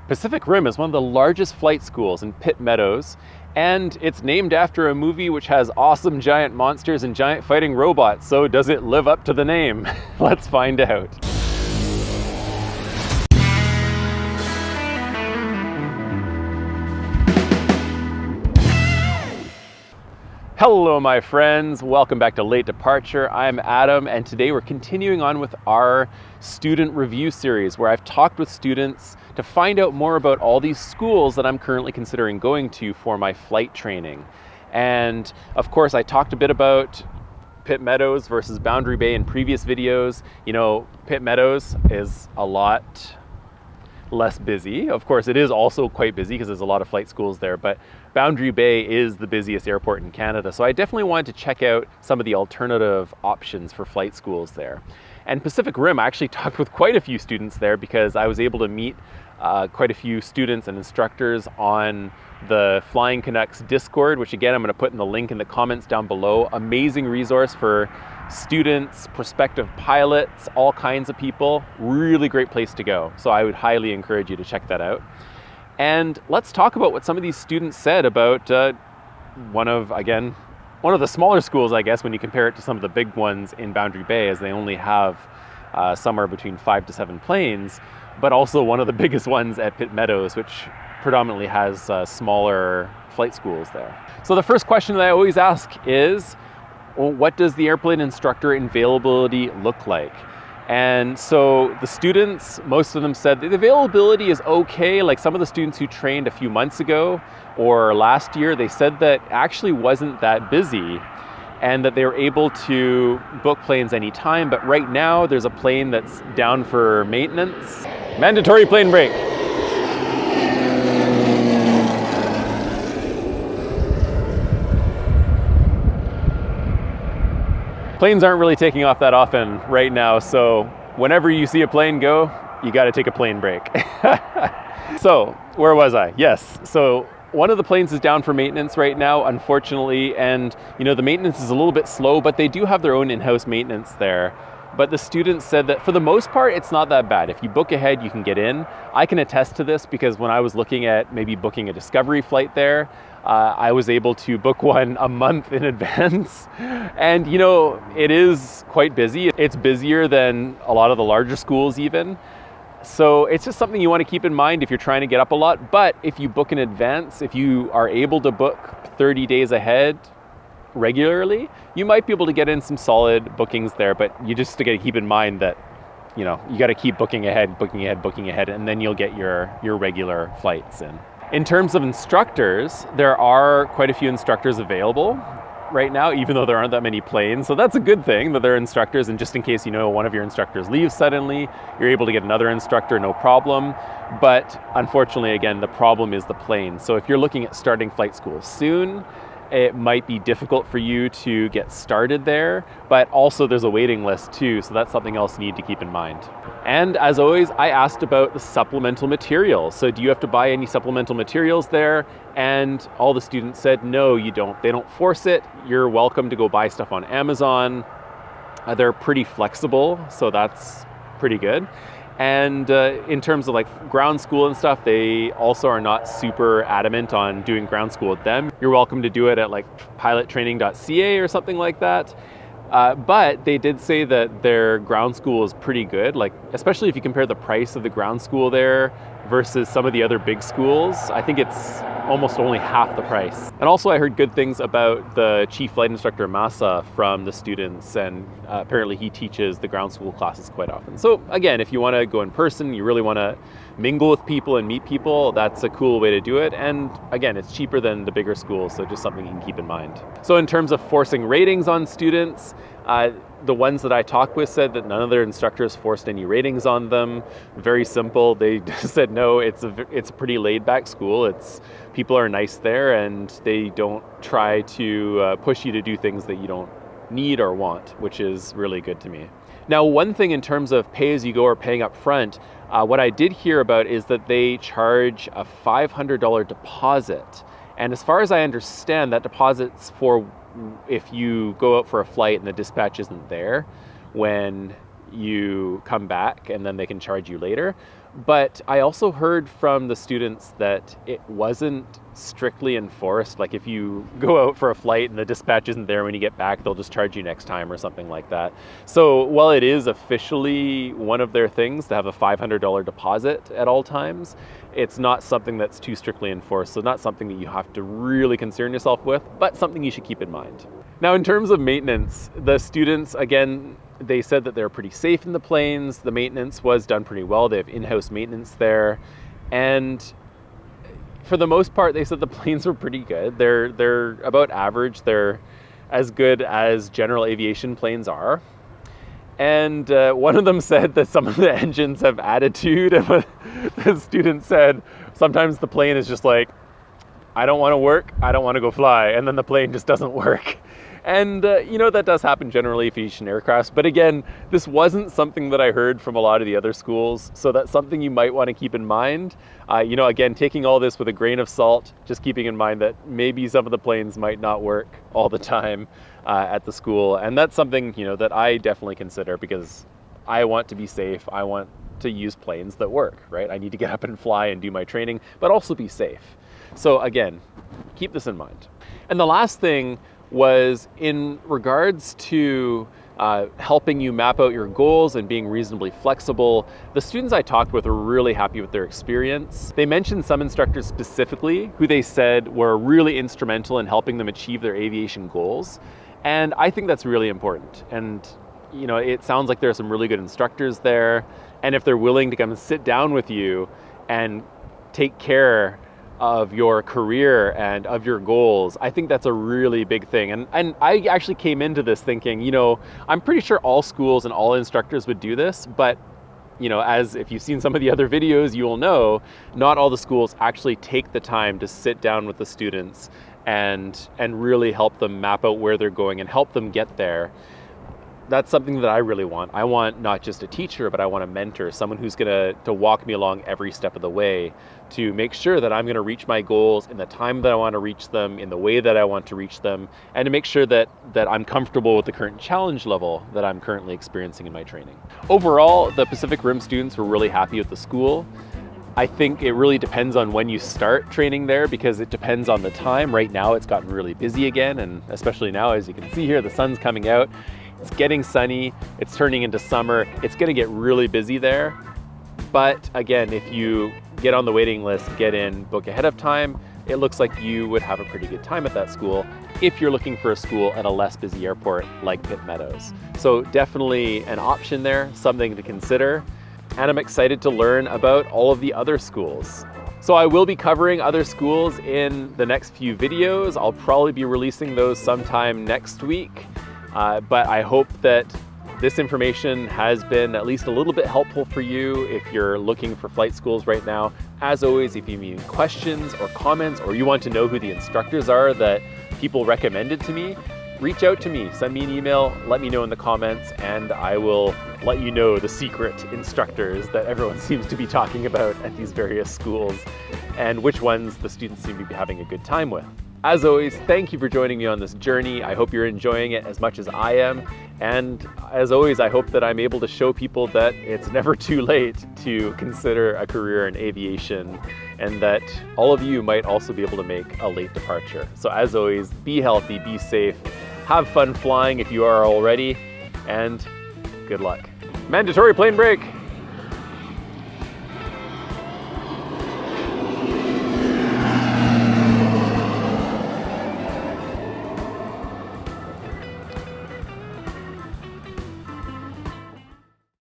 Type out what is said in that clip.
Pacific Rim is one of the largest flight schools in Pitt Meadows, and it's named after a movie which has awesome giant monsters and giant fighting robots. So does it live up to the name? Let's find out. Hello my friends, welcome back to Late Departure. I'm Adam, and today we're continuing on with our student review series where I've talked with students to find out more about all these schools that I'm currently considering going to for my flight training. And of course I talked a bit about Pitt Meadows versus Boundary Bay in previous videos. You know, Pitt Meadows is a lot less busy. Of course, it is also quite busy because there's a lot of flight schools there, but Boundary Bay is the busiest airport in Canada. So I definitely wanted to check out some of the alternative options for flight schools there. And Pacific Rim, I actually talked with quite a few students there because I was able to meet quite a few students and instructors on the Flying Canucks Discord, which again, I'm going to put in the link in the comments down below. Amazing resource for students, prospective pilots, all kinds of people. Really great place to go. So I would highly encourage you to check that out. And let's talk about what some of these students said about one of the smaller schools, I guess, when you compare it to some of the big ones in Boundary Bay, as they only have somewhere between 5 to 7 planes, but also one of the biggest ones at Pitt Meadows, which predominantly has smaller flight schools there. So the first question that I always ask is, well, what does the airplane instructor availability look like? And so the students, most of them said the availability is okay. Like some of the students who trained a few months ago or last year, they said that actually wasn't that busy and that they were able to book planes anytime. But right now there's a plane that's down for maintenance. Mandatory plane break. Planes aren't really taking off that often right now, so whenever you see a plane go, you got to take a plane break. So, where was I? Yes, so one of the planes is down for maintenance right now, unfortunately, and you know, the maintenance is a little bit slow, but they do have their own in-house maintenance there. But the students said that for the most part, it's not that bad. If you book ahead, you can get in. I can attest to this because when I was looking at maybe booking a discovery flight there, I was able to book one a month in advance. And you know, it is quite busy. It's busier than a lot of the larger schools even. So it's just something you want to keep in mind if you're trying to get up a lot. But if you book in advance, if you are able to book 30 days ahead regularly, you might be able to get in some solid bookings there. But you just got to keep in mind that, you know, you got to keep booking ahead, and then you'll get your regular flights in. In terms of instructors, there are quite a few instructors available right now, even though there aren't that many planes. So that's a good thing that there are instructors, and just in case, you know, one of your instructors leaves suddenly, you're able to get another instructor, no problem. But unfortunately, again, the problem is the plane. So if you're looking at starting flight school soon, it might be difficult for you to get started there, but also there's a waiting list too, so that's something else you need to keep in mind. And as always, I asked about the supplemental materials. So do you have to buy any supplemental materials there? And all the students said, no, you don't. They don't force it. You're welcome to go buy stuff on Amazon. They're pretty flexible, so that's pretty good. And in terms of like ground school and stuff, they also are not super adamant on doing ground school with them. You're welcome to do it at like pilottraining.ca or something like that. But they did say that their ground school is pretty good, like especially if you compare the price of the ground school there versus some of the other big schools. I think it's almost only half the price. And also I heard good things about the chief flight instructor Masa from the students, and apparently he teaches the ground school classes quite often. So again, if you want to go in person, you really want to mingle with people and meet people, that's a cool way to do it. And again, it's cheaper than the bigger schools, so just something you can keep in mind. So in terms of forcing ratings on students, the ones that I talked with said that none of their instructors forced any ratings on them. Very simple. They just said, no, it's a pretty laid back school. People are nice there, and they don't try to push you to do things that you don't need or want, which is really good to me. Now, one thing in terms of pay as you go or paying up front, what I did hear about is that they charge a $500 deposit. And as far as I understand, that deposit's for if you go out for a flight and the dispatch isn't there when you come back, and then they can charge you later. But I also heard from the students that it wasn't strictly enforced. Like if you go out for a flight and the dispatch isn't there when you get back, they'll just charge you next time or something like that. So while it is officially one of their things to have a $500 deposit at all times, it's not something that's too strictly enforced. So not something that you have to really concern yourself with, but something you should keep in mind. Now, in terms of maintenance, the students, again, they said that they're pretty safe in the planes. The maintenance was done pretty well. They have in-house maintenance there. And for the most part, they said the planes were pretty good. They're about average. They're as good as general aviation planes are. And one of them said that some of the engines have attitude. And the student said sometimes the plane is just like, I don't want to work, I don't want to go fly. And then the plane just doesn't work. And, that does happen generally for aviation aircrafts. But again, this wasn't something that I heard from a lot of the other schools. So that's something you might want to keep in mind. Again, taking all this with a grain of salt, just keeping in mind that maybe some of the planes might not work all the time at the school. And that's something, that I definitely consider because I want to be safe. I want to use planes that work, right? I need to get up and fly and do my training, but also be safe. So again, keep this in mind. And the last thing was in regards to helping you map out your goals and being reasonably flexible. The students I talked with were really happy with their experience. They mentioned some instructors specifically who they said were really instrumental in helping them achieve their aviation goals. And I think that's really important. And it sounds like there are some really good instructors there. And if they're willing to come and sit down with you and take care of your career and of your goals, I think that's a really big thing. And I actually came into this thinking, I'm pretty sure all schools and all instructors would do this, but as if you've seen some of the other videos, you will know, not all the schools actually take the time to sit down with the students and really help them map out where they're going and help them get there. That's something that I really want. I want not just a teacher, but I want a mentor, someone who's going to walk me along every step of the way to make sure that I'm going to reach my goals in the time that I want to reach them, in the way that I want to reach them, and to make sure that I'm comfortable with the current challenge level that I'm currently experiencing in my training. Overall, the Pacific Rim students were really happy with the school. I think it really depends on when you start training there because it depends on the time. Right now, it's gotten really busy again, and especially now, as you can see here, the sun's coming out. It's getting sunny, it's turning into summer, it's gonna get really busy there. But again, if you get on the waiting list, get in, book ahead of time, it looks like you would have a pretty good time at that school if you're looking for a school at a less busy airport like Pitt Meadows. So definitely an option there, something to consider. And I'm excited to learn about all of the other schools. So I will be covering other schools in the next few videos. I'll probably be releasing those sometime next week. But I hope that this information has been at least a little bit helpful for you if you're looking for flight schools right now. As always, if you have any questions or comments, or you want to know who the instructors are that people recommended to me, reach out to me, send me an email, let me know in the comments, and I will let you know the secret instructors that everyone seems to be talking about at these various schools and which ones the students seem to be having a good time with. As always, thank you for joining me on this journey. I hope you're enjoying it as much as I am. And as always, I hope that I'm able to show people that it's never too late to consider a career in aviation and that all of you might also be able to make a late departure. So as always, be healthy, be safe, have fun flying if you are already, and good luck. Mandatory plane break.